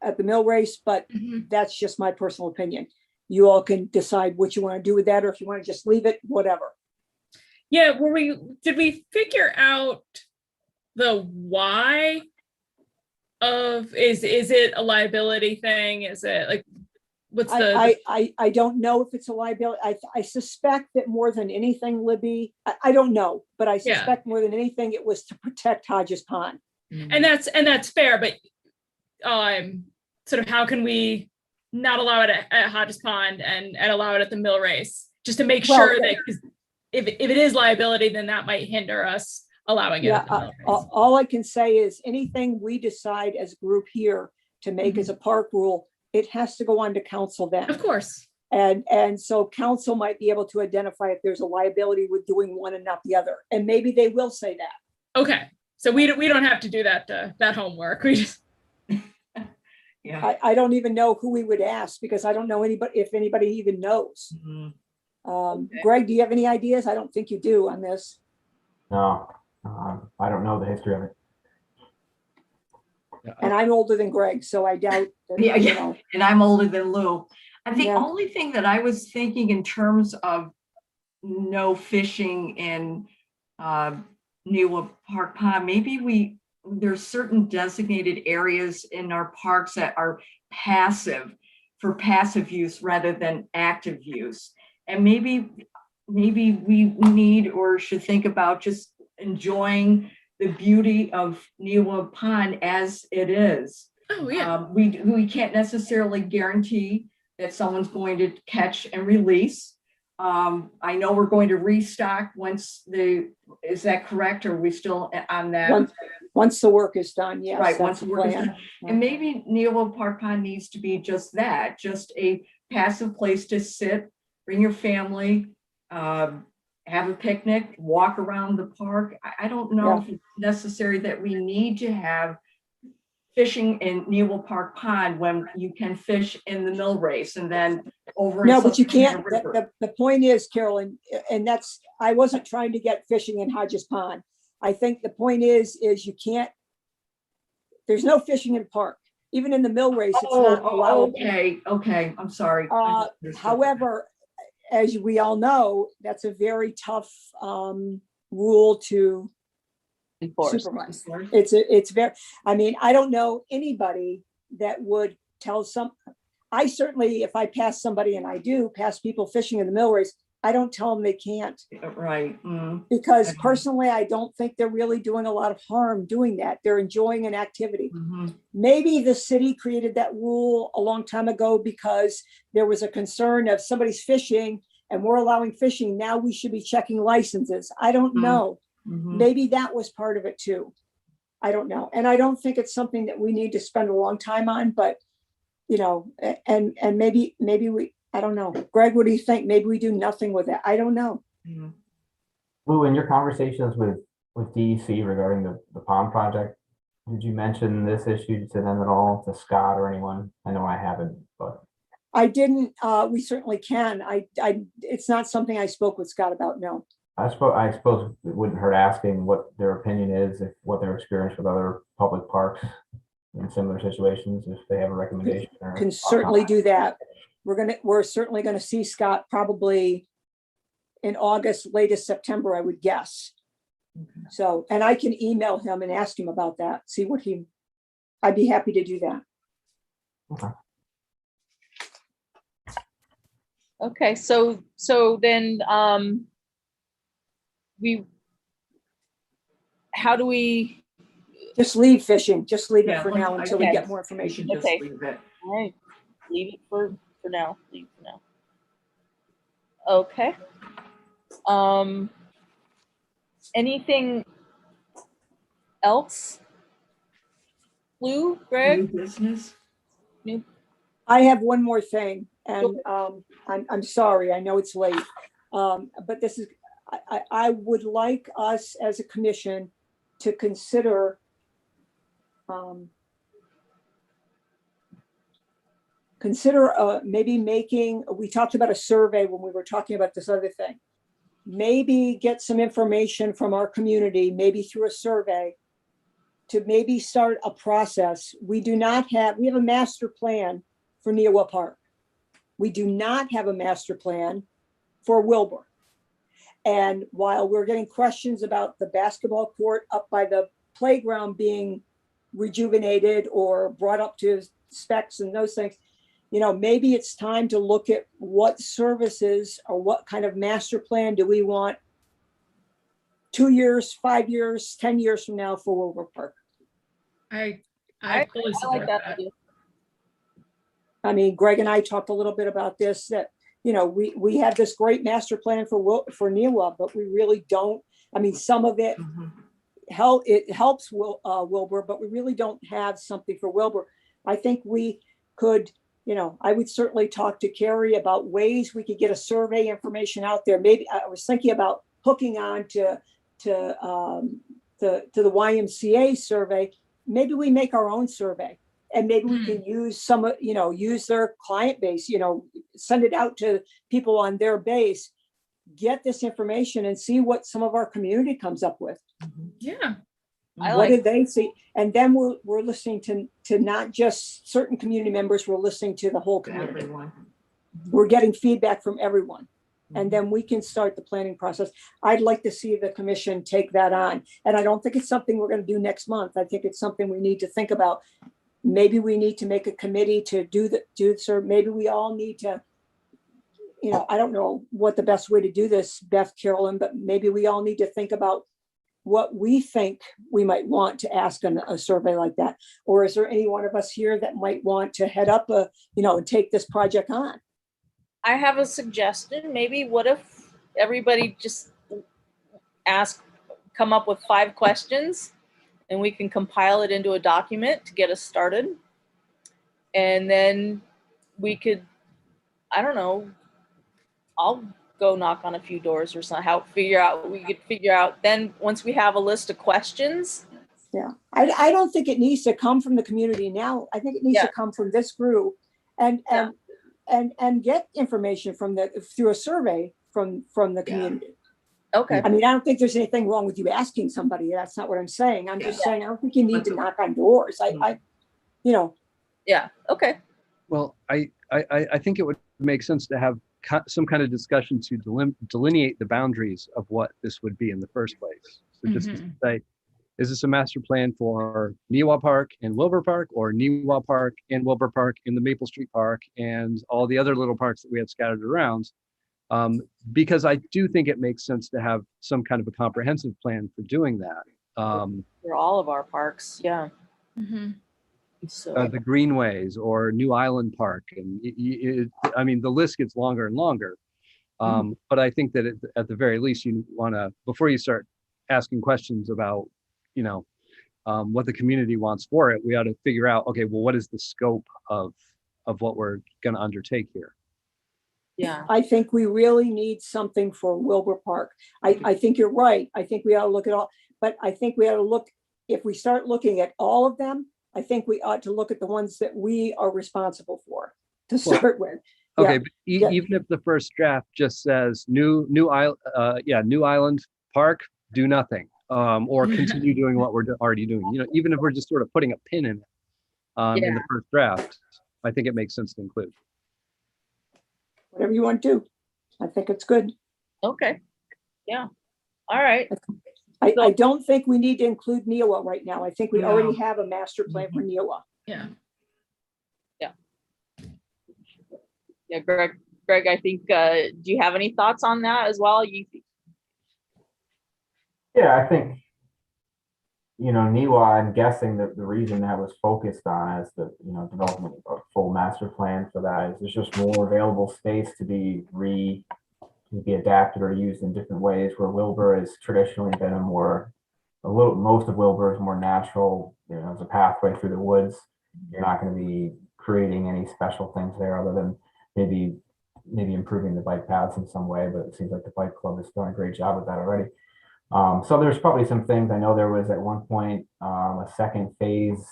at the mill race, but that's just my personal opinion. You all can decide what you want to do with that, or if you want to just leave it, whatever. Yeah, did we figure out the why of, is it a liability thing? Is it like, what's the? I don't know if it's a liability. I suspect that more than anything, Libby, I don't know, but I suspect more than anything, it was to protect Hodges Pond. And that's fair, but sort of how can we not allow it at Hodges Pond and allow it at the mill race, just to make sure that, 'cause if it is liability, then that might hinder us allowing it at the mill race. All I can say is anything we decide as a group here to make as a park rule, it has to go on to council then. Of course. And so council might be able to identify if there's a liability with doing one and not the other. And maybe they will say that. Okay. So we don't have to do that homework. We just. Yeah. I don't even know who we would ask because I don't know if anybody even knows. Greg, do you have any ideas? I don't think you do on this. No, I don't know the history of it. And I'm older than Greg, so I doubt that, Yeah, you know. And I'm older than Lou. And the Yeah. only thing that I was thinking in terms of no fishing in Newa Park Pond, maybe there's certain designated areas in our parks that are passive, for passive use rather than active use. And maybe we need or should think about just enjoying the beauty of Newa Pond as it is. Oh yeah. We can't necessarily guarantee that someone's going to catch and release. I know we're going to restock is that correct? Or are we still on that? Once the work is done, yes. Right, that's once the work is plan. done. And maybe Newa Park Pond needs to be just that, just a passive place to sit, bring your family, have a picnic, walk around the park. I don't know if it's necessary that we need to have fishing in Newa Park Pond when you can fish in the mill race and then over. No, but you can't. The point is, Carolyn, and I wasn't trying to get fishing in Hodges Pond. I think the point is you can't, there's no fishing in park. Even in the mill race, it's not allowed. Okay, I'm sorry. However, as we all know, that's a very tough rule to supervise. It's very, I mean, I don't know anybody that would tell I certainly, if I pass somebody, and I do pass people fishing in the mill race, I don't tell them they can't. Right. Because personally, I don't think they're really doing a lot of harm doing that. They're enjoying an activity. Maybe the city created that rule a long time ago because there was a concern of somebody's fishing and we're allowing fishing. Now we should be checking licenses. I don't know. Maybe that was part of it too. I don't know. And I don't think it's something that we need to spend a long time on, but you know, and maybe we, I don't know. Greg, what do you think? Maybe we do nothing with it. I don't know. Lou, in your conversations with DEC regarding the pond project, did you mention this issue to them at all, to Scott or anyone? I know I haven't, but. I didn't, we certainly can. It's not something I spoke with Scott about, no. I suppose it wouldn't hurt asking what their opinion is, what their experience with other public parks in similar situations, if they have a recommendation. Can certainly do that. We're certainly gonna see Scott probably in August, latest September, I would guess. So, and I can email him and ask him about that, see what I'd be happy to do that. Okay, so then how do we? Just leave fishing, just leave it for Yeah, now until we okay. get more information. Just Okay. leave it. All right, leave it for now. Leave it for now. Okay. Anything else? Lou, New Greg? business. I have one more thing, and I'm sorry, I know it's late. But this is, I would like us as a commission to consider consider maybe making, we talked about a survey when we were talking about this other thing. Maybe get some information from our community, maybe through a survey, to maybe start a process. We have a master plan for Neowa Park. We do not have a master plan for Wilbur. And while we're getting questions about the basketball court up by the playground being rejuvenated or brought up to specs and those things, maybe it's time to look at what services or what kind of master plan do we want 2 years, 5 years, 10 years from now for Wilbur Park. I fully I support like that that. idea. I mean, Greg and I talked a little bit about this, that, we have this great master plan for Neowa, but we really don't. I mean, some of it, it helps Wilbur, but we really don't have something for Wilbur. I think we could, I would certainly talk to Carrie about ways we could get a survey information out there. Maybe I was thinking about hooking on to the YMCA survey. Maybe we make our own survey, and maybe we can use use their client base, send it out to people on their base, get this information and see what some of our community comes up with. Yeah. What did they see? And then we're listening to not just certain community members, we're listening to the whole community. Everyone. We're getting feedback from everyone. And then we can start the planning process. I'd like to see the commission take that on. And I don't think it's something we're going to do next month. I think it's something we need to think about. Maybe we need to make a committee to do so. Maybe we all need to, I don't know what the best way to do this, Beth, Carolyn, but maybe we all need to think about what we think we might want to ask in a survey like that. Or is there any one of us here that might want to head up and take this project on? I have a suggestion. Maybe what if everybody just come up with 5 questions, and we can compile it into a document to get us started. And then we could, I don't know, I'll go knock on a few doors or something, we could figure out then once we have a list of questions. Yeah, I don't think it needs to come from the community now. I think it needs to come from this group and get information through a survey from the community. Okay. I mean, I don't think there's anything wrong with you asking somebody. That's not what I'm saying. I'm just saying, I don't think you need to knock on doors. Yeah. Okay. Well, I think it would make sense to have some kind of discussion to delineate the boundaries of what this would be in the first place. So just to say, is this a master plan for Neowa Park and Wilbur Park, or Neowa Park and Wilbur Park in the Maple Street Park and all the other little parks that we have scattered around? Because I do think it makes sense to have some kind of a comprehensive plan for doing that. For all of our parks, yeah. So The greenways or New Island Park, and I mean the list gets longer and longer. But I think that at the very least, you want to, before you start asking questions about what the community wants for it, we ought to figure out, okay, well, what is the scope of what we're going to undertake here? yeah. I think we really need something for Wilbur Park. I think you're right. I think we ought to look at all, but I think we ought to look, if we start looking at all of them, I think we ought to look at the ones that we are responsible for to start with. Okay, but even if the first draft just says New Island Park, do nothing, or continue doing what we're already doing. Even if we're just sort of putting a pin in it in the first draft, I think it makes sense to include. Whatever you want to do. I think it's good. Okay. Yeah. All right. I don't think we need to include Neowa right now. I think we already have a master plan for Neowa. Yeah. Yeah, Greg, I think, do you have any thoughts on that as well? Yeah, I think, Neowa, I'm guessing that the reason that was focused on as the, development of full master plan for that is there's just more available space to be adapted or used in different ways, where Wilbur has traditionally been most of Wilbur is more natural, as a pathway through the woods. You're not going to be creating any special things there other than maybe improving the bike paths in some way, but it seems like the bike club has done a great job with that already. So there's probably some things. I know there was at one point a second phase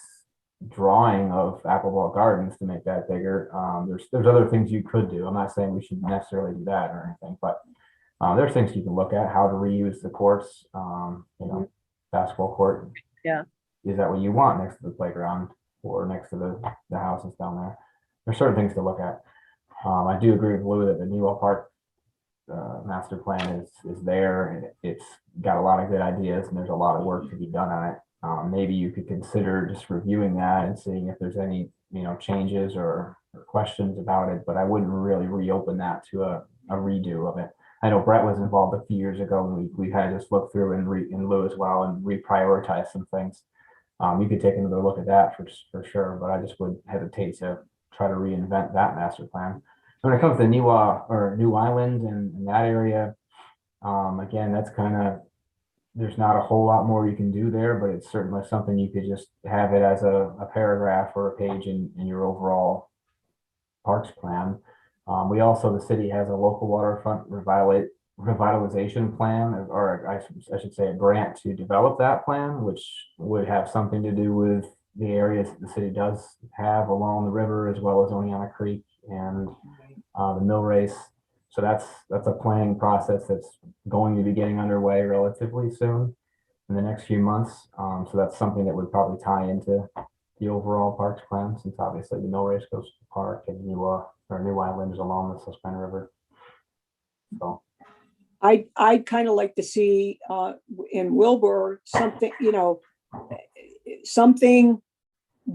drawing of Appleball Gardens to make that bigger. There's other things you could do. I'm not saying we should necessarily do that or anything, but there's things you can look at, how to reuse the courts, basketball court. Yeah. Is that what you want next to the playground or next to the houses down there? There's certain things to look at. I do agree with Lou that the Newell Park master plan is there, and it's got a lot of good ideas, and there's a lot of work to be done on it. Maybe you could consider just reviewing that and seeing if there's any changes or questions about it, but I wouldn't really reopen that to a redo of it. I know Brett was involved a few years ago, and we had to just look through and Lou as well and reprioritize some things. You could take another look at that for sure, but I just would hesitate to try to reinvent that master plan. When it comes to New Island and that area, again, that's there's not a whole lot more you can do there, but it's certainly something you could just have it as a paragraph or a page in your overall parks plan. The city has a local waterfront revitalization plan, or I should say a grant to develop that plan, which would have something to do with the areas that the city does have along the river, as well as Oneonta Creek and the mill race. So that's a planning process that's going to be getting underway relatively soon in the next few months. So that's something that would probably tie into the overall parks plan, since obviously the mill race goes to the park and New Island is along the Susquehanna River. So I'd kind of like to see in Wilbur something, something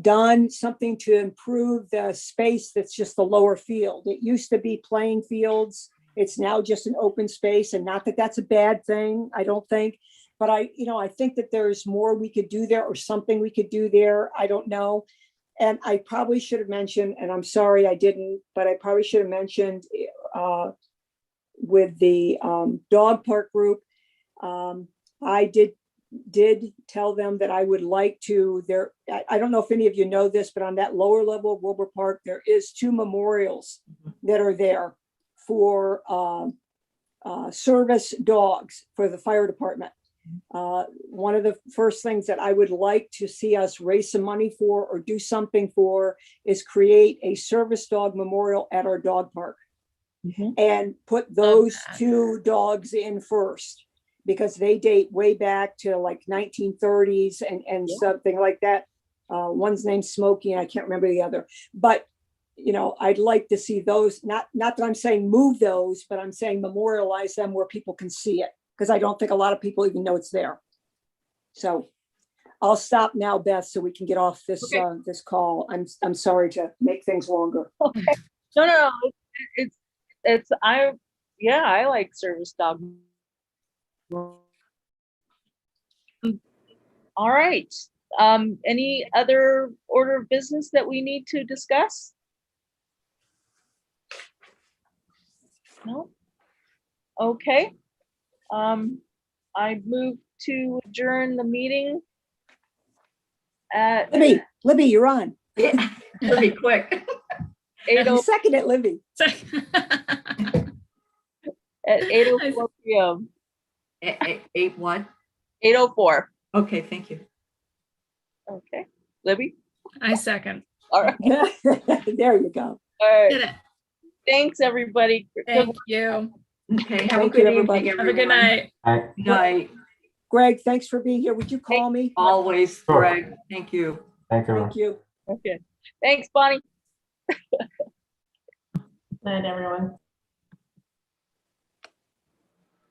done, something to improve the space that's just the lower field. It used to be playing fields. It's now just an open space, and not that that's a bad thing, I don't think. But I think that there's more we could do there, or something we could do there. I don't know. And I probably should have mentioned, and I'm sorry I didn't, but I probably should have mentioned with the dog park group, I did tell them that I would like to, I don't know if any of you know this, but on that lower level of Wilbur Park, there is 2 memorials that are there for service dogs for the fire department. One of the first things that I would like to see us raise some money for or do something for is create a service dog memorial at our dog park and put those 2 dogs in first, because they date way back to like 1930s and something like that. One's named Smokey, and I can't remember the other, but I'd like to see those, not that I'm saying move those, but I'm saying memorialize them where people can see it, because I don't think a lot of people even know it's there. So I'll stop now, Beth, so we can get off this this call. I'm sorry to make things longer. Okay. No. I like service dog. All right. Any other order of business that we need to discuss? No? Okay. I move to adjourn the meeting at Libby, you're on. Yeah, pretty quick. Second it, Libby. At 8:04 p.m. 8 what? 8:04. Okay, thank you. Okay. Libby? I second. All right. There you go. All right. Did it. Thanks, everybody. Thank you. Okay, have a Thank good you, everybody. evening, Have a good everyone. night. Night. Greg, thanks for being here. Would you call me? Always, Sure. Greg. Thank you. Thanks, everyone. Thank you. Okay. Thanks, Bonnie. Night, everyone.